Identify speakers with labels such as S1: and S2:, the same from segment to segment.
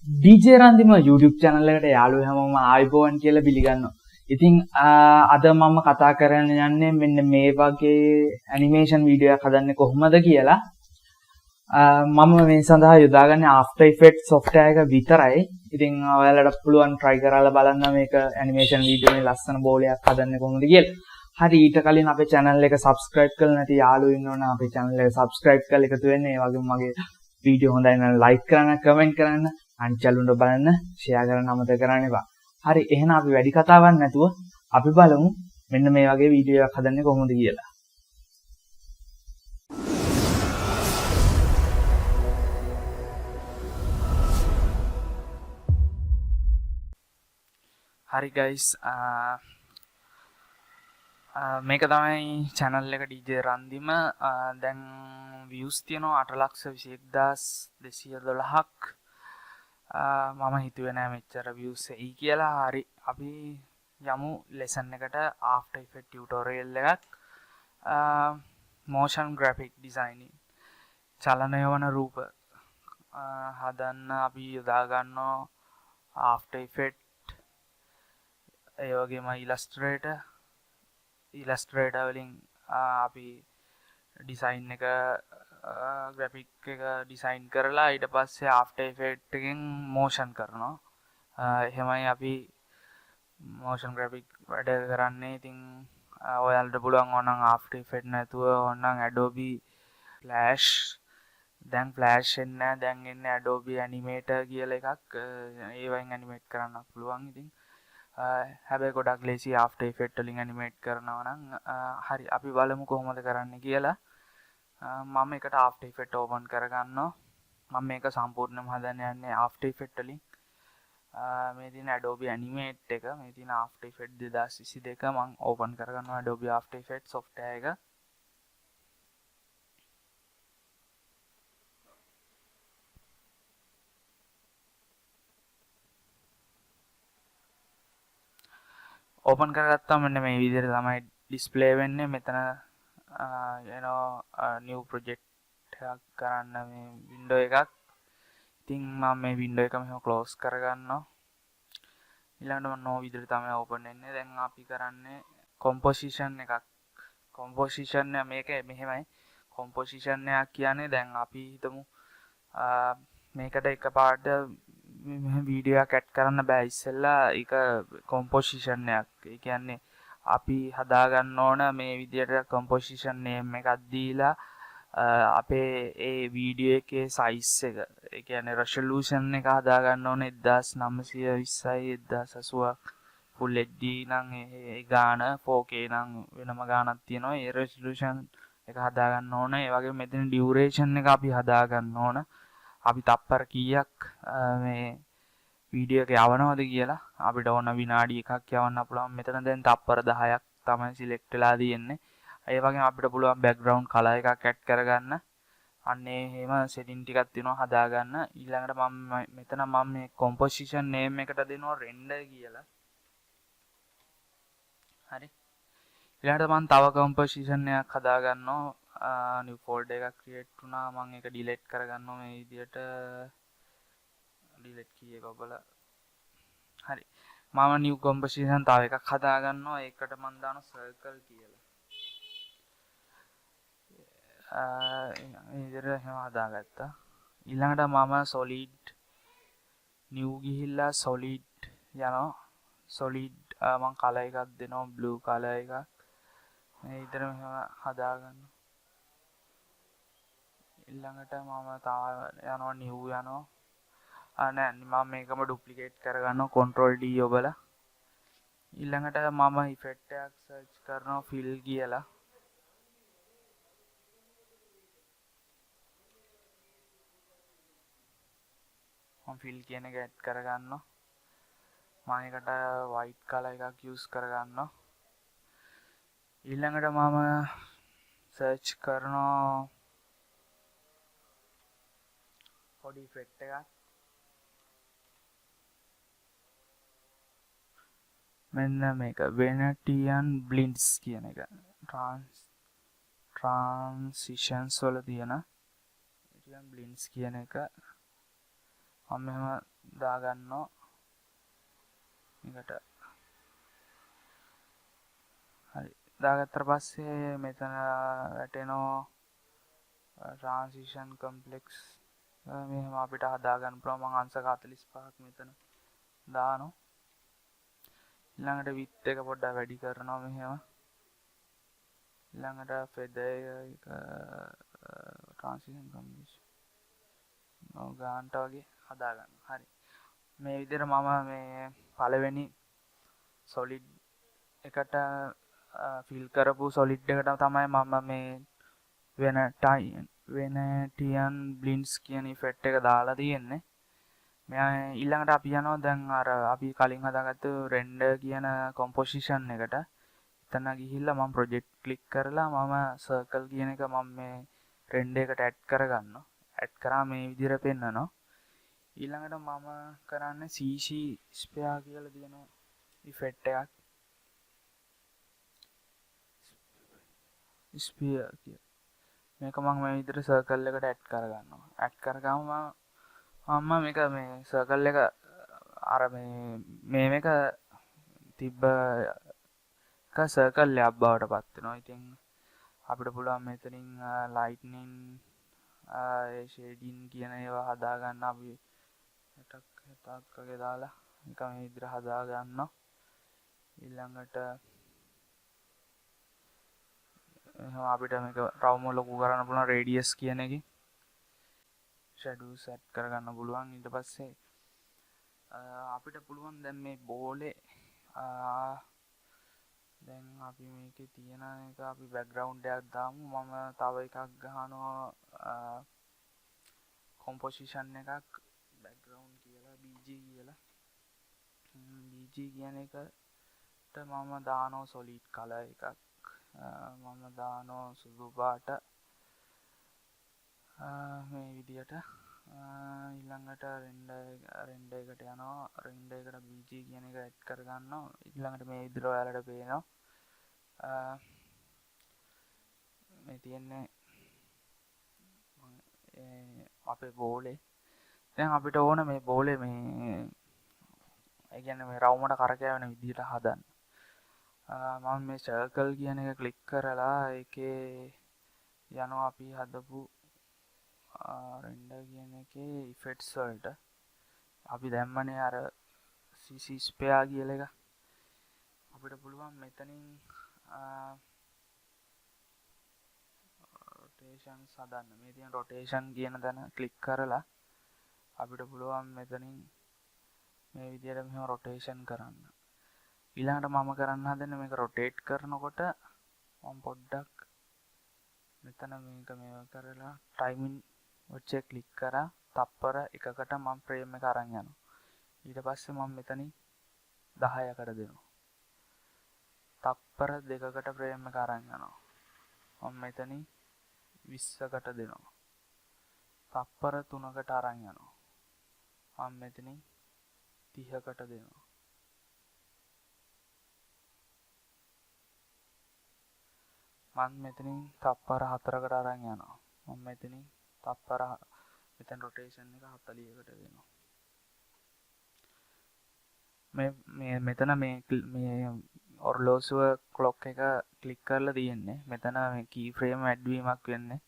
S1: DJ Randima YouTube channel එකට යාළුවෝ හැමෝම ආයිබෝවන් කියලා පිළිගන්නවා. ඉතින් අද මම කතා කරන්න යන්නේ මෙන්න මේ වගේ ඇනිමේෂන් වීඩියෝ එකක් හදන්නේ කොහොමද කියලා. මම මේ සඳහා යොදාගන්නේ After Effects software එක විතරයි. ඉතින් ඔයාලට පුළුවන් try කරලා බලන්න මේක ඇනිමේෂන් වීඩියෝ එකේ ලස්සන බෝලයක් හදන්නේ කොහොමද කියලා. හරි ඊට කලින් අපේ channel එක subscribe කරලා නැති යාළුවෝ ඉන්නවනම් අපේ channel එක subscribe කරලා එකතු වෙන්න. ඒ වගේම මගේ වීඩියෝ හොඳයි නම් like කරන්න, comment කරන්න, අනිත් channel බලන්න, share කරන්න අමතක කරන්න එපා. හරි එහෙනම් අපි වැඩි කතාවක් නැතුව අපි බලමු මෙන්න මේ වගේ වීඩියෝ එකක් හදන්නේ කොහොමද කියලා. හරි guys මේක තමයි channel එක DJ Randima දැන් views තියෙනවා 8,21,212ක් මම හිතුවේ නෑ මෙච්චර views එයි කියලා. හරි අපි යමු lesson එකට. After Effects tutorial එකක් motion graphic designing චලනය වන රූප හදන්න අපි යොදා ගන්නවා After Effects ඒ වගේම Illustrator වලින් අපි ඩිසයින් එක graphic එක ඩිසයින් කරලා ඊට පස්සේ After Effects එකෙන් motion කරනවා. එහෙමයි අපි motion graphic වැඩ කරන්නේ. ඉතින් ඔයාලට පුළුවන් ඕනනම් After Effects නැතුව ඕනනම් Adobe Flash දැන් Flash එන්නේ නැහැ. දැන් එන්නේ Adobe Animator කියලා එකක්. ඒවෙන් animate කරන්න පුළුවන්. ඉතින් හැබැයි ගොඩක් ලේසි After Effects වලින් animate කරනවා නම්. හරි අපි බලමු කොහොමද කරන්නේ කියලා. මම එකට After Effects open කරගන්නවා. මම මේක සම්පූර්ණයෙන්ම හදන්න යන්නේ After Effects වලින්. මේ තියෙන Adobe Animate එක, මේ තියෙන After Effects 2022 මම open කරගන්නවා Adobe After Effects software එක. open කරගත්තාම මෙන්න මේ විදිහට තමයි display වෙන්නේ. මෙතන new project එකක් කරන්න මේ window එකක්. ඉතින් මම මේ window එක මෙහෙම close කරගන්නවා. ඊළඟට මම no විදිහට තමයි open වෙන්නේ. දැන් අපි කරන්නේ composition එකක්. composition මේක මෙහෙමයි. composition එකක් කියන්නේ දැන් අපි හිතමු මේකට එකපාරට වීඩියෝ එකක් ඇඩ් කරන්න බෑ. ඉස්සෙල්ලා ඒක composition එකක්. ඒ කියන්නේ අපි හදා ගන්න ඕන මේ විදියට composition name එකක් දීලා අපේ ඒ වීඩියෝ එකේ size එක, ඒ කියන්නේ resolution එක හදා ගන්න ඕන 1920යි 1080 full HD නම් ඒ ගාන 4K නම් වෙනම ගානක් තියෙනවා. ඒ resolution එක හදා ගන්න ඕන. ඒ වගේම මෙතන duration එක අපි හදා ගන්න ඕන. අපි තප්පර කීයක් මේ වීඩියෝ එක යවනවද කියලා. අපිට ඕන විනාඩි එකක් යවන්න පුළුවන්. මෙතන දැන් තප්පර 10ක් තමයි සිලෙක්ට් වෙලා තියෙන්නේ. ඒ වගේම අපිට පුළුවන් බෑග්ග්‍රවුන්ඩ් කලර් එකක් ඇඩ් කරගන්න. අන්න එහෙම සෙටින් ටිකක් තියෙනවා හදා ගන්න. ඊළඟට මෙතන මම මේ composition name එකට දෙනවා render කියලා. හරි. ඊළඟට මම තව composition එකක් හදා ගන්නවා. new folder එකක් create වුණා. මම ඒක delete කරගන්නවා මේ විදියට. delete key එක ඔබලා. හරි. මම new composition තව එකක් හදා ගන්නවා. ඒකට මම දානවා circle කියලා. ඉතින් එහෙම හදාගත්තා. ඊළඟට මම solid new ගිහිල්ලා solid යනවා. solid මම color එකක් දෙනවා blue color එකක්. මේ විතර මෙහෙම හදා ගන්නවා. ඊළඟට මම තව යනවා new යනවා. නෑ මම මේකම duplicate කරගන්නවා control D ඔබලා. ඊළඟට මම effect එකක් search කරනවා fill කියලා. මම fill කියන එක add කරගන්නවා. මම ඒකට white color එකක් use කරගන්නවා. ඊළඟට මම search කරනවා body effect එකක්. මෙන්න මේක Venetian blinds කියන එක. transitions වල තියෙන Venetian blinds කියන එක මම මෙහෙම දාගන්නවා මේකට. හරි දාගත්තට පස්සේ මෙතන වැටෙනවා transition complex මෙහෙම අපිට හදාගන්න පුළුවන්. මම අංශක 45ක් මෙතන දානවා. ඊළඟට width එක පොඩ්ඩක් වැඩි කරනවා මෙහෙම. ඊළඟට feather එක transition complex ගානට වගේ හදාගන්නවා. හරි මේ විදිහට මම මේ පළවෙනි solid එකට fill කරපු solid එකට තමයි මම මේ Venetian blinds කියන effect එක දාලා තියෙන්නේ. මෙයා ඊළඟට අපි යනවා දැන් අර අපි කලින් හදාගත්තු render කියන composition එකට. එතන ගිහිල්ලා මම project click කරලා මම circle කියන එක මම මේ render එකට add කරගන්නවා. add කරා මේ විදිහට පෙන්නනවා. ඊළඟට මම කරන්නේ CC sphere කියලා තියෙන effect එකක්. sphere කියලා. මේක මම මේ විදිහට circle එකට add කරගන්නවා. add කරගම මම මේක මේ circle එක අර මේක තිබ්බ එක circle එකක් බවට පත් වෙනවා. ඉතින් අපිට පුළුවන් මෙතනින් lightning shading කියන ඒවා හදා ගන්න. අපි හෙටක් වගේ දාලා මේක මේ විදිහට හදා ගන්නවා. ඊළඟට අපිට මේක රවුම ලොකු කරන්න පුළුවන් radius කියන එකකින් shadow set කරගන්න පුළුවන්. ඊට පස්සේ අපිට පුළුවන් දැන් මේ බෝලේ දැන් අපි මේකේ තියෙන එක අපි background එකක් දාමු. මම තව එකක් ගහනවා composition එකක් background කියලා BG කියලා. BG කියන එකට මම දානවා solid color එකක්. මම දානවා සුදු පාට මේ විදියට. ඊළඟට render එකට යනවා. render එකට BG කියන එක add කරගන්නවා. ඊළඟට මේ විදිහට ඔයාලට පේනවා මේ තියෙන්නේ අපේ බෝලේ. දැන් අපිට ඕන මේ බෝලේ මේ ඒ කියන්නේ මේ රවුමට කරකැවෙන විදිහට හදන්න. මම මේ circle කියන එක ක්ලික් කරලා ඒකේ යනවා අපි හදපු render කියන එකේ effects වලට. අපි දැම්මනේ අර CC sphere කියලා එක. අපිට පුළුවන් මෙතනින් rotations හදන්න. මේ තියෙන rotation කියන තැන ක්ලික් කරලා අපිට පුළුවන් මෙතනින් මේ විදිහට මෙහෙම rotation කරන්න. ඊළඟට මම කරන්න හදන්නේ මේක rotate කරනකොට මම පොඩ්ඩක් මෙතන මේක මේව කරලා timing watch එක ක්ලික් කරා තප්පර එකකට මම frame එක අරන් යනවා. ඊට පස්සේ මම මෙතනින් 10කට දෙනවා. තප්පර දෙකකට frame එක අරන් යනවා. මම මෙතනින් 20කට දෙනවා. තප්පර 3කට අරන් යනවා. මම මෙතනින් 30කට දෙනවා. මම මෙතනින් තප්පර 4කට අරන් යනවා. මම මෙතනින් තප්පර මෙතන rotation එක 40කට දෙනවා. මේ මෙතන මේ ඔර්ලෝසුව clock එක ක්ලික් කරලා තියෙන්නේ. මෙතන මේ key frame add වීමක් වෙන්නේ.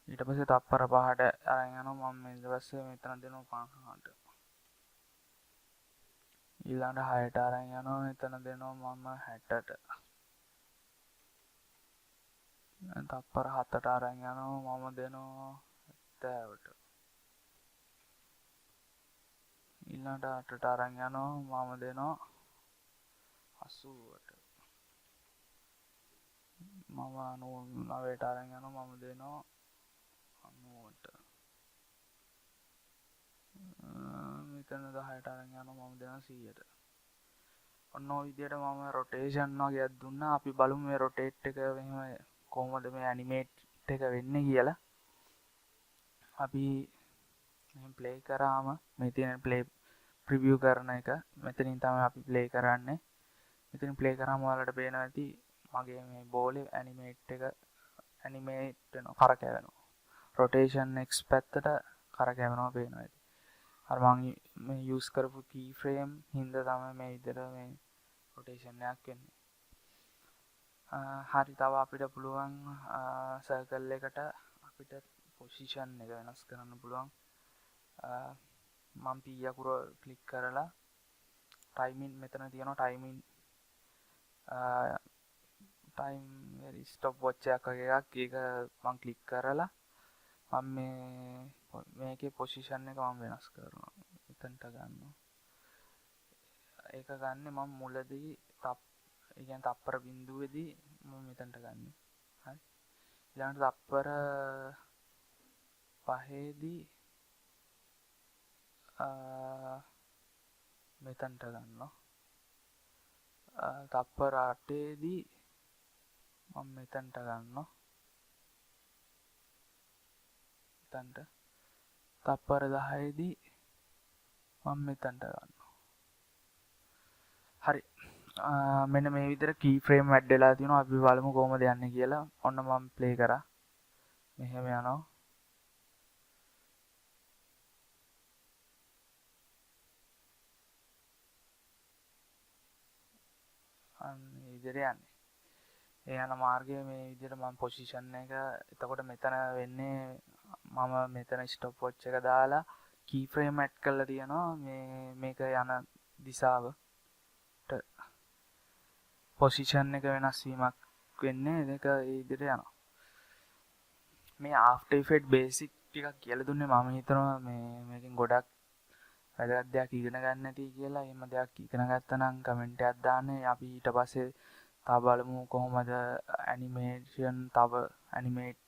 S1: ඊට පස්සේ තප්පර 5ට අරන් යනවා. මම ඊට පස්සේ මෙතන දෙනවා 5ට. ඊළඟ 6ට අරන් යනවා. මෙතන දෙනවා මම 60ට. තප්පර 7ට අරන් යනවා. මම දෙනවා 70ට. ඊළඟට 8ට අරන් යනවා. මම දෙනවා 80ට. මම 99ට අරන් යනවා. මම දෙනවා 90ට. මෙතන 10ට අරන් යනවා. මම දෙනවා 100ට. ඔන්න ඔය විදිහට මම rotation වගේක් දුන්නා. අපි බලමු මේ rotate එක මෙහෙම කොහොමද මේ animate එක වෙන්නේ කියලා. අපි මෙහෙම play කරාම මේ තියෙන play preview කරන එක මෙතනින් තමයි අපි play කරන්නේ. මෙතනින් play කරාම ඔයාලට පේනවා ඇති මගේ මේ බෝලේ animate වෙනවා කරකැවෙනවා. rotation x පැත්තට කරකැවෙනවා පේනවා ඇති. අර මම මේ යූස් කරපු key frame හින්දා තමයි මේ විදිහට මේ rotation එකක් වෙන්නේ. හරි තව අපිට පුළුවන් circle එකට අපිට position එක වෙනස් කරන්න පුළුවන්. මම p අකුර ක්ලික් කරලා timing මෙතන තියෙනවා timing time stop watch එකක් වගේ එකක් ඒක මම ක්ලික් කරලා මම මේකේ position එක මම වෙනස් කරනවා. එතනට ගන්නවා. ඒක ගන්න මම මුලදී ඒ කියන්නේ තප්පර බිඳුවේදී මම මෙතනට ගන්න. හරි. ඊළඟට තප්පර 5ේදී මෙතනට ගන්නවා. තප්පර 8ේදී මම මෙතනට ගන්නවා. මෙතනට තප්පර 10ේදී මම මෙතනට ගන්නවා. හරි. මෙන්න මේ විදිහට key frame add වෙලා තියෙනවා. අපි බලමු කොහොමද යන්නේ කියලා. ඔන්න මම play කරා. මෙහෙම යනවා. මේ විදිහට යන්නේ. ඒ යන මාර්ගයේ මේ විදිහට මම position එක එතකොට මෙතන වෙන්නේ මම මෙතන stop watch එක දාලා key frame add කරලා තියෙනවා. මේක යන දිශාවට position එක වෙනස් වීමක් වෙන්නේ ඒක ඒ විදිහට යනවා. මේ after effect basic ටිකක් කියලා දුන්නේ මම හිතනවා මේකෙන් ගොඩක් වැදගත් දෙයක් ඉගෙන ගන්න ඇති කියලා. එහෙම දෙයක් ඉගෙන ගත්තා නම් කමෙන්ට් එකක් දාන්න. අපි ඊට පස්සේ තව බලමු කොහොමද animation තව animate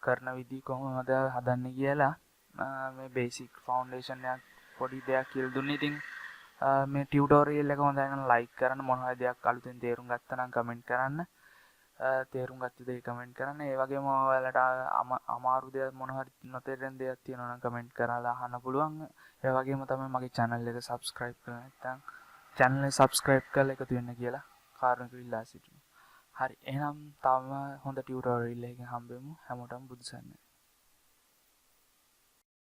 S1: කරන විදි කොහොමද හදන්නේ කියලා. මේ basic foundation එකක් පොඩි දෙයක් කියලා දුන්නේ. ඉතින් මේ ටියුටෝරියල් එක හොඳයි නම් like කරන්න. මොන හරි දෙයක් අලුතෙන් තේරුම් ගත්තා නම් කමෙන්ට් කරන්න. තේරුම් ගත්ත දේ කමෙන්ට් කරන්න. ඒ වගේම ඔයාලට අමාරු දෙයක් මොන හරි නොතේරෙන දෙයක් තියෙනවා නම් කමෙන්ට් කරලා අහන්න පුළුවන්. ඒ වගේම තමයි මගේ channel එක subscribe කරලා නැත්නම් channel එක subscribe කරලා එකතු වෙන්න කියලා කාරණා ඉල්ලා සිටිනවා. හරි එහෙනම් තවම හොඳ ටියුටෝරියල් එකකින් හම්බෙමු. හැමෝටම බුදු සරණයි.